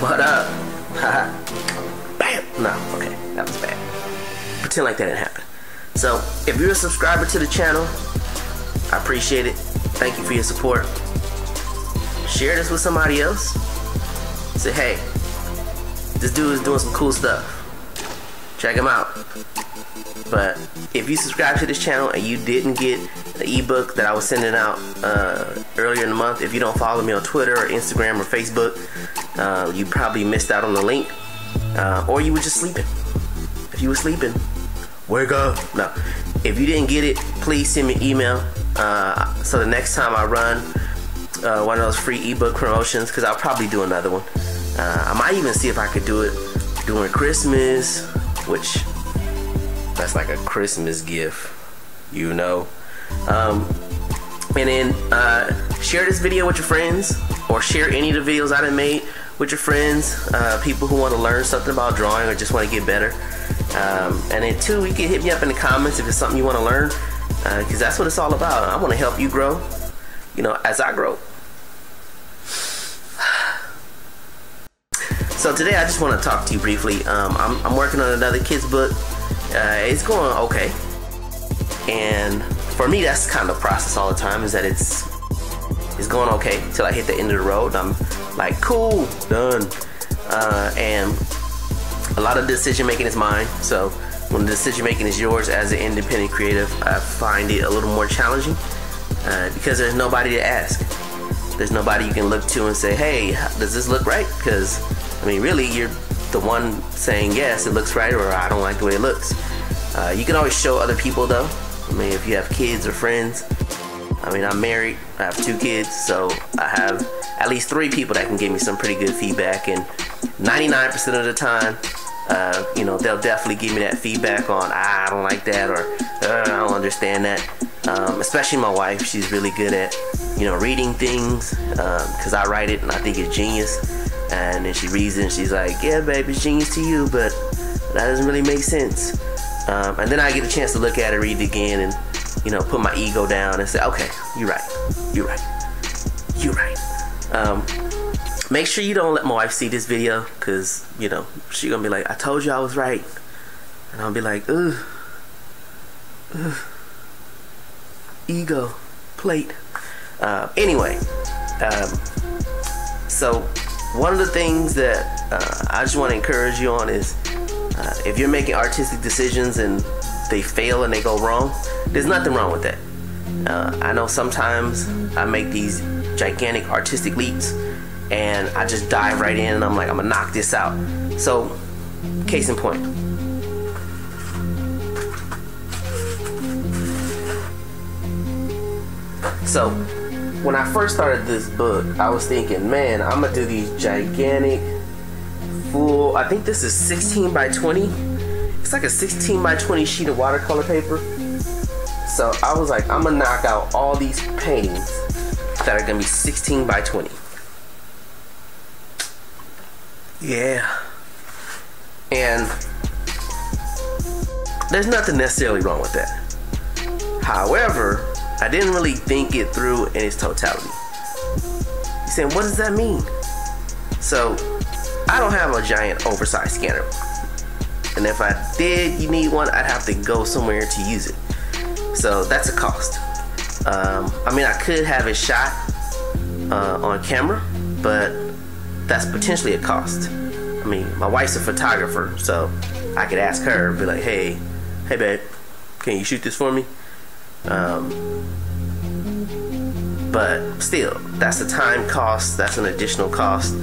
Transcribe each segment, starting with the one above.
What up? Haha. Bam! No, okay, that was bad. Pretend like that didn't happen. So, if you're a subscriber to the channel, I appreciate it. Thank you for your support. Share this with somebody else. Say, hey, this dude is doing some cool stuff. Check him out. But if you subscribe to this channel and you didn't get the ebook that I was sending out earlier in the month, if you don't follow me on Twitter or Instagram or Facebook, you probably missed out on the link, or you were just sleeping. If you were sleeping, wake up. No, if you didn't get it, please send me an email, so the next time I run one of those free ebook promotions, because I'll probably do another one. I might even see if I could do it during Christmas, which that's like a Christmas gift, you know. And then share this video with your friends, or share any of the videos I done made with your friends, people who want to learn something about drawing or just want to get better. And then too, you can hit me up in the comments if it's something you want to learn, because that's what it's all about. I want to help you grow, you know, as I grow. So today I just want to talk to you briefly. I'm working on another kid's book. It's going okay, and for me that's kind of the process all the time, is that it's going okay till I hit the end of the road. I'm like, cool, done. And a lot of decision making is mine, so when the decision making is yours as an independent creative, I find it a little more challenging, because there's nobody to ask. There's nobody you can look to and say, hey, does this look right? Because I mean, really, you're the one saying yes, it looks right, or I don't like the way it looks. You can always show other people though. I mean, if you have kids or friends. I mean, I'm married, I have 2 kids, so I have at least 3 people that can give me some pretty good feedback, and 99% of the time, you know, they'll definitely give me that feedback on, I don't like that, or I don't understand that. Especially my wife, she's really good at, you know, reading things, because I write it and I think it's genius. And then she reads it and she's like, yeah, babe, it's genius to you, but that doesn't really make sense. And then I get a chance to look at it, read it again, and, you know, put my ego down and say, okay, you're right, you're right, you're right. Make sure you don't let my wife see this video, because, you know, she's gonna be like, I told you I was right. And I'll be like, ugh, ego, plate. Anyway, so one of the things that I just want to encourage you on is, if you're making artistic decisions and they fail and they go wrong, there's nothing wrong with that. I know sometimes I make these gigantic artistic leaps and I just dive right in and I'm like, I'm gonna knock this out. So, case in point. So, when I first started this book, I was thinking, man, I'm gonna do these gigantic, full, I think this is 16 by 20. It's like a 16 by 20 sheet of watercolor paper. So I was like, I'm gonna knock out all these paintings that are gonna be 16 by 20. Yeah. And there's nothing necessarily wrong with that. However, I didn't really think it through in its totality. You're saying, what does that mean? So, I don't have a giant oversized scanner. And if I did, you need one, I'd have to go somewhere to use it. So that's a cost. I mean, I could have it shot on camera, but that's potentially a cost. I mean, my wife's a photographer, so I could ask her, be like, hey babe, can you shoot this for me? But still, that's a time cost, that's an additional cost,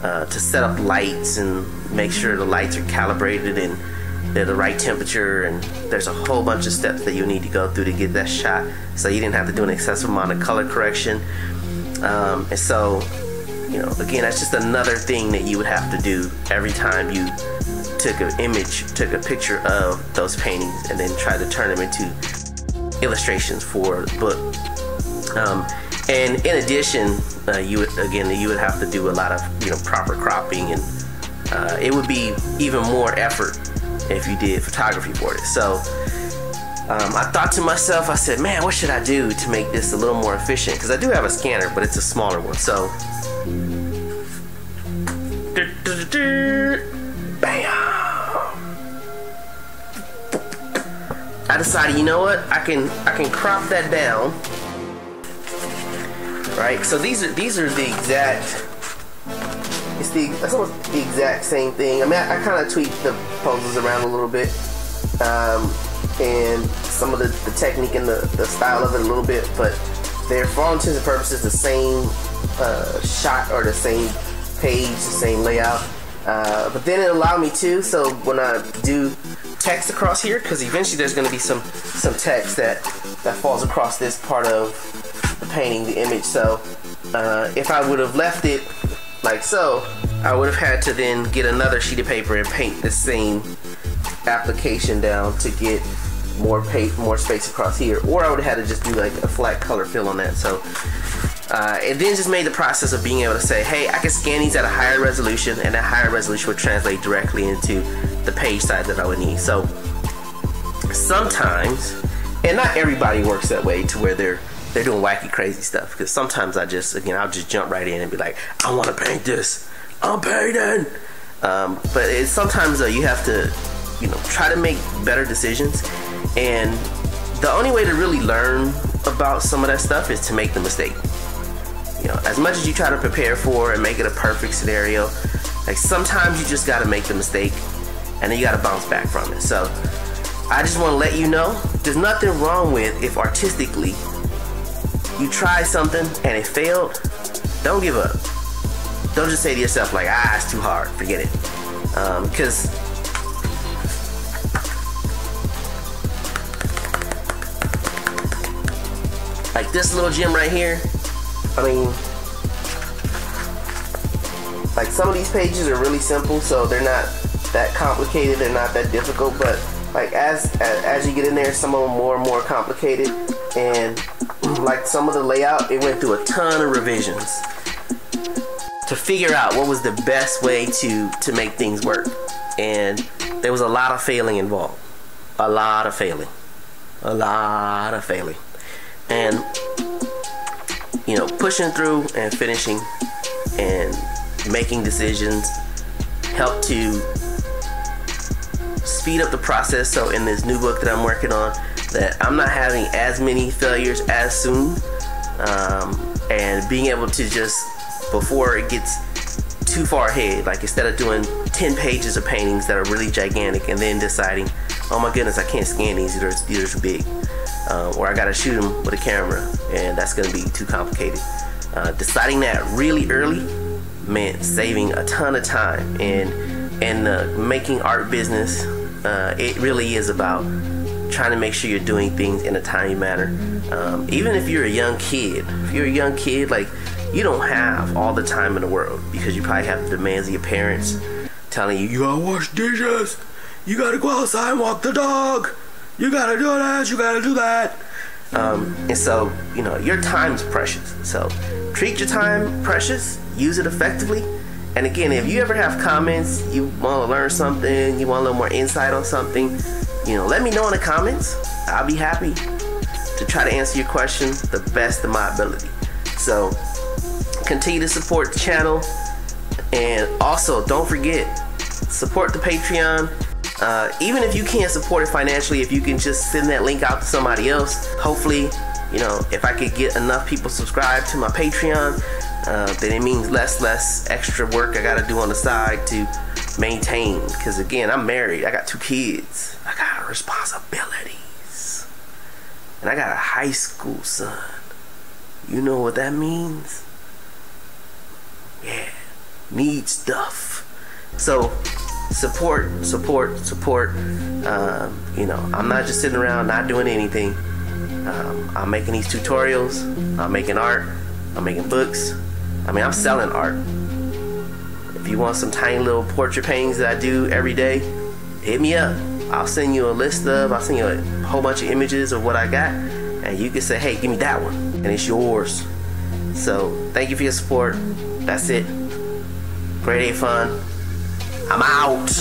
to set up lights and make sure the lights are calibrated and they're the right temperature, and there's a whole bunch of steps that you need to go through to get that shot, so you didn't have to do an excessive amount of color correction. And so, you know, again, that's just another thing that you would have to do every time you took an image, took a picture of those paintings, and then try to turn them into illustrations for the book. And in addition, you would have to do a lot of, you know, proper cropping, and it would be even more effort if you did photography for it. So I thought to myself, I said, man, what should I do to make this a little more efficient? Because I do have a scanner, but it's a smaller one. So Bam. I decided, you know what? I can crop that down. Right? So these are the exact. That's almost the exact same thing. I mean, I kind of tweaked the poses around a little bit, and some of the technique and the style of it a little bit, but they're, for all intents and purposes, the same shot or the same page, the same layout. But then it allowed me to, so when I do text across here, because eventually there's going to be some text that falls across this part of the painting, the image. So if I would have left it like so, I would have had to then get another sheet of paper and paint the same application down to get more space across here, or I would have had to just do like a flat color fill on that. So it then just made the process of being able to say, hey, I can scan these at a higher resolution, and that higher resolution would translate directly into the page size that I would need. So sometimes, and not everybody works that way to where they're doing wacky crazy stuff, because sometimes I'll just jump right in and be like, I want to paint this, I'm painting. But sometimes you have to try to make better decisions, and the only way to really learn about some of that stuff is to make the mistake. As much as you try to prepare for and make it a perfect scenario, like sometimes you just got to make the mistake and then you got to bounce back from it. So I just want to let you know, there's nothing wrong with if artistically you try something and it failed. Don't give up. Don't just say to yourself like, it's too hard, forget it. Because like this little gem right here, I mean, like some of these pages are really simple, so they're not that complicated, they're not that difficult, but like as you get in there, some of them more and more complicated, and like some of the layout, it went through a ton of revisions to figure out what was the best way to make things work. And there was a lot of failing involved. A lot of failing. And pushing through and finishing and making decisions help to speed up the process. So in this new book that I'm working on, that I'm not having as many failures as soon, and being able to just, before it gets too far ahead, like instead of doing 10 pages of paintings that are really gigantic and then deciding, oh my goodness, I can't scan these, these are too big, or I gotta shoot them with a camera and that's gonna be too complicated. Deciding that really early meant saving a ton of time. And the making art business, it really is about trying to make sure you're doing things in a timely manner. Even if you're a young kid, like, you don't have all the time in the world, because you probably have the demands of your parents telling you, you gotta wash dishes, you gotta go outside and walk the dog, you gotta do this, you gotta do that. And so, your time's precious. So treat your time precious, use it effectively. And again, if you ever have comments, you want to learn something, you want a little more insight on something, let me know in the comments. I'll be happy to try to answer your question the best of my ability. So continue to support the channel, and also don't forget, support the Patreon. Even if you can't support it financially, if you can just send that link out to somebody else, hopefully, if I could get enough people subscribed to my Patreon, then it means less extra work I gotta do on the side to maintain. Because again, I'm married, I got 2 kids, I got responsibilities, and I got a high school son. You know what that means? Yeah, need stuff. So support. I'm not just sitting around not doing anything. I'm making these tutorials, I'm making art, I'm making books. I'm selling art. If you want some tiny little portrait paintings that I do every day, hit me up. I'll send you I'll send you a whole bunch of images of what I got, and you can say, hey, give me that one, and it's yours. So thank you for your support. That's it. Grade A fun. I'm out.